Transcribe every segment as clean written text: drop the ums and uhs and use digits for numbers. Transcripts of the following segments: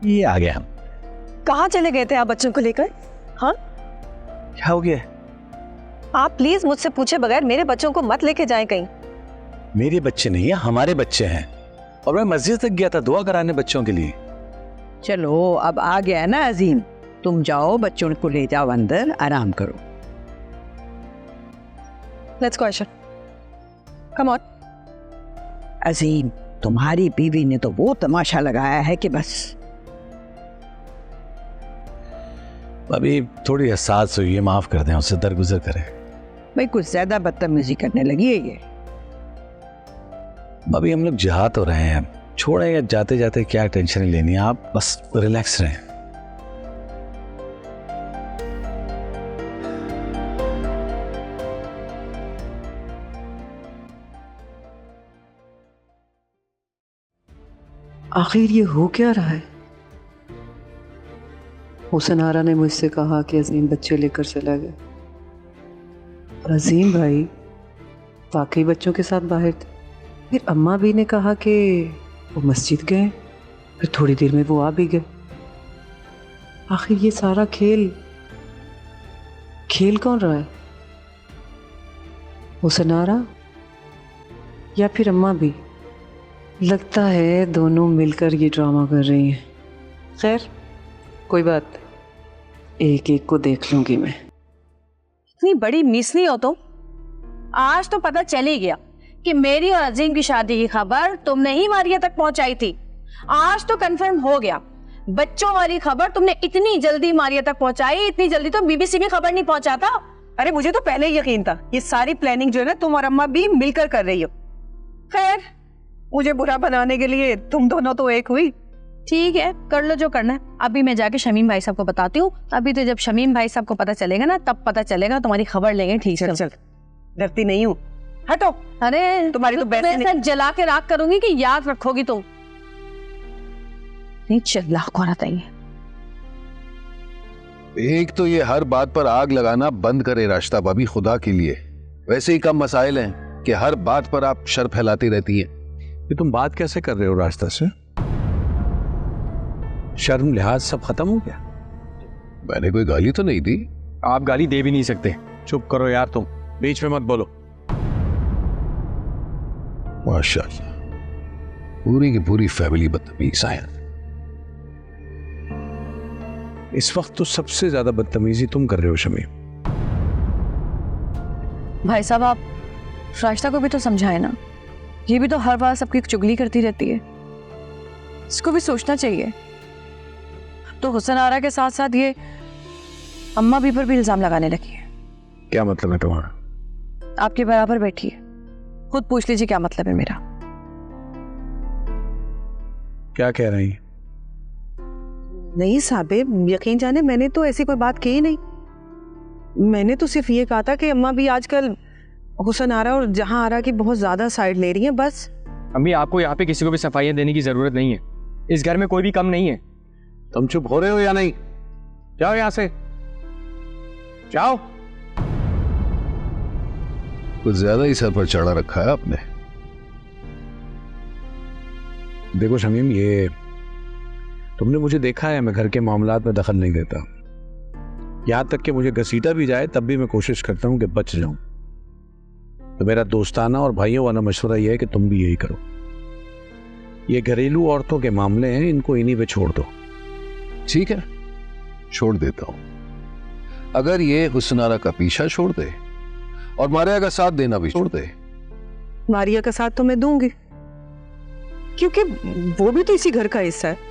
ये आ गया हम। कहाँ चले गए थे आप बच्चों को लेकर? हाँ, क्या हो गया? आप प्लीज मुझसे पूछे बगैर मेरे बच्चों को मत लेके जाएं कहीं। मेरे बच्चे नहीं है, हमारे बच्चे हैं, और मैं मस्जिद तक गया था दुआ कराने बच्चों के लिए। चलो अब आ गया ना अजीम, तुम जाओ बच्चों को ले जाओ अंदर, आराम करो। Let's go Ayesha, come on. Azim, तुम्हारी बीवी ने तो वो तमाशा लगाया है कि बस। अभी थोड़ी एहसास हुई है, माफ कर दें, उससे दरगुजर करें। भाई कुछ ज्यादा बदतमीजी करने लगी है ये। अभी हम लोग जहां तो रहे हैं, छोड़ेंगे जाते जाते, क्या टेंशन लेनी है, आप बस रिलैक्स रहें। आखिर ये हो क्या रहा है? हुसन आरा ने मुझसे कहा कि अजीम बच्चे लेकर चला गया, और अजीम भाई वाकई बच्चों के साथ बाहर थे। फिर अम्मा भी ने कहा कि वो मस्जिद गए, फिर थोड़ी देर में वो आ भी गए। आखिर ये सारा खेल कौन रहा है? हुसन आरा या फिर अम्मा भी? लगता है दोनों मिलकर ये ड्रामा कर रही हैं। खैर कोई बात, एक एक को देख लूंगी मैं। इतनी बड़ी मिसनी हो तुम। आज तो पता चल ही गया कि मेरी और अजीम की शादी की खबर तुमने ही मारिया तक पहुंचाई थी। आज तो कंफर्म हो गया, बच्चों वाली खबर तुमने इतनी जल्दी मारिया तक पहुंचाई, इतनी जल्दी तो बीबीसी में खबर नहीं पहुंचाता। अरे मुझे तो पहले ही यकीन था, ये सारी प्लानिंग जो है ना तुम और अम्मा भी मिलकर कर रही हो। खैर, मुझे बुरा बनाने के लिए तुम दोनों तो एक हुई। ठीक है, कर लो जो करना है। अभी मैं जाके शमीम भाई साहब को बताती हूँ। अभी तो जब शमीम भाई साहब को पता चलेगा ना, तब पता चलेगा, तुम्हारी खबर लेंगे। ठीक है, चल, डरती नहीं हूँ, हटो। अरे तुम्हारी तो मैं सर जला के राख करूंगी कि याद रखोगी तुम। नहीं चल औरत आई है। एक तो ये हर बात पर आग लगाना बंद करे राशिदा भाभी, खुदा के लिए। वैसे ही कम मसाइल हैं कि हर बात पर आप शर फैलाती रहती है। ये तुम बात कैसे कर रहे हो रास्ता से? शर्म लिहाज सब खत्म हो गया? मैंने कोई गाली तो नहीं दी। आप गाली दे भी नहीं सकते। चुप करो यार, तुम बीच में मत बोलो। माशाअल्लाह, पूरी की पूरी फैमिली बदतमीज है। इस वक्त तो सबसे ज्यादा बदतमीजी तुम कर रहे हो शमीम। भाई साहब आप राशिदा को भी तो समझाए ना, ये भी तो हर बार सबकी चुगली करती रहती है, इसको भी सोचना चाहिए। तो हुसन आरा के साथ साथ ये अम्मा भी पर भी इल्जाम लगाने लगी है। क्या मतलब है तुम्हारा? आपके बराबर बैठी है, खुद पूछ लीजिए क्या मतलब है मेरा। क्या कह रही? नहीं साबिर, यकीन जाने मैंने तो ऐसी कोई बात की ही नहीं। मैंने तो सिर्फ ये कहा था कि अम्मा भी आजकल हुसन आरा और जहां आरा की बहुत ज्यादा साइड ले रही हैं, बस। अम्मी आपको यहाँ पे किसी को भी सफाइयाँ देने की जरूरत नहीं है, इस घर में कोई भी कम नहीं है। तुम चुप हो रहे हो या नहीं? जाओ यहां से, जाओ। कुछ ज्यादा ही सर पर चढ़ा रखा है आपने। देखो शमीम, ये तुमने मुझे देखा है, मैं घर के मामलात में दखल नहीं देता। यहां तक कि मुझे घसीटा भी जाए तब भी मैं कोशिश करता हूं कि बच जाऊं। तो मेरा दोस्ताना और भाइयों वाला मशवरा यह है कि तुम भी यही करो। ये घरेलू औरतों के मामले हैं, इनको इन्हीं पे छोड़ दो। ठीक है, छोड़ देता हूं। अगर ये हुसन आरा का पीछा छोड़ दे और मारिया का साथ देना भी छोड़ दे। मारिया का साथ तो मैं दूंगी, क्योंकि वो भी तो इसी घर का हिस्सा है।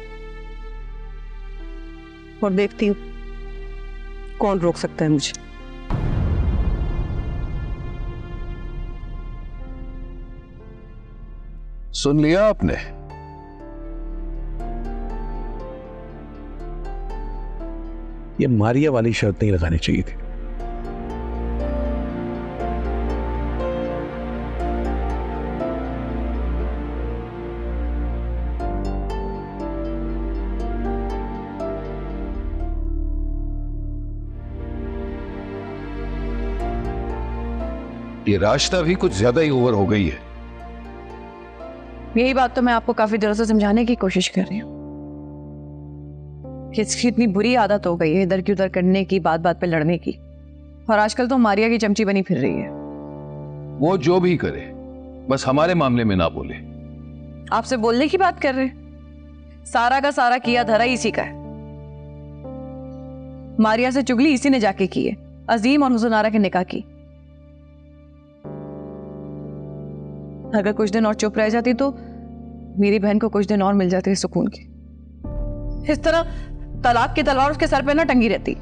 और देखती हूँ कौन रोक सकता है मुझे। सुन लिया आपने? ये मारिया वाली शर्त नहीं लगानी चाहिए थी। ये रास्ता भी कुछ ज्यादा ही ओवर हो गई है। यही बात तो मैं आपको काफी देर से समझाने की कोशिश कर रही हूँ। कि इसकी इतनी बुरी आदत हो गई है इधर की उधर करने की, बात बात पे लड़ने की, और आजकल तो मारिया की चमची बनी फिर रही है। वो जो भी करे, बस हमारे मामले में ना बोले। आपसे बोलने की बात कर रहे? सारा का सारा किया धरा इसी का है। मारिया से चुगली इसी ने जाके की है, अजीम और हुसनारा के निकाह की। अगर कुछ दिन और चुप रह जाती तो मेरी बहन को कुछ दिन और मिल जाते सुकून की। इस तरह तलाक की तलवार उसके सर पे ना टंगी रहती।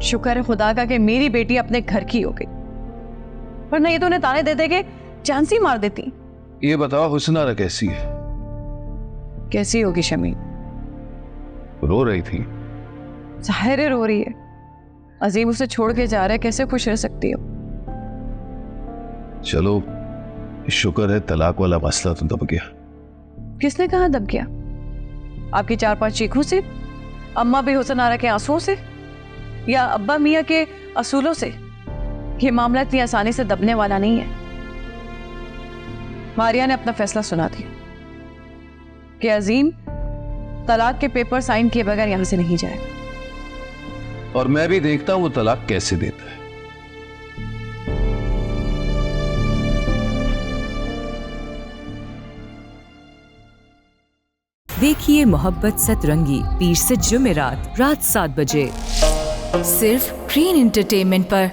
शुक्र है खुदा का कि मेरी बेटी अपने घर की हो गई, वरना ये तो उन्हें ताने दे दे के जान सी मार देती। ये बताओ हुसनारा कैसी है? कैसी होगी शमी? रो रही थी। जाहिर है रो रही है। अजीम उसे छोड़ के जा रहा है, कैसे खुश रह सकती हो? चलो शुक्र है तलाक वाला मसला तो दब गया। किसने कहा दब गया? आपकी 4-5 चीखों से, अम्मा भी हुसनारा के आंसुओं से, या अब्बा मियाँ के असूलों से? ये मामला इतनी आसानी से दबने वाला नहीं है। मारिया ने अपना फैसला सुना दिया कि अजीम तलाक के पेपर साइन किए बगैर यहां से नहीं जाएगा। और मैं भी देखता हूं वो तलाक कैसे देता है। देखिए मोहब्बत सतरंगी पीर से जुमेरात रात 7 बजे सिर्फ ग्रीन एंटरटेनमेंट पर।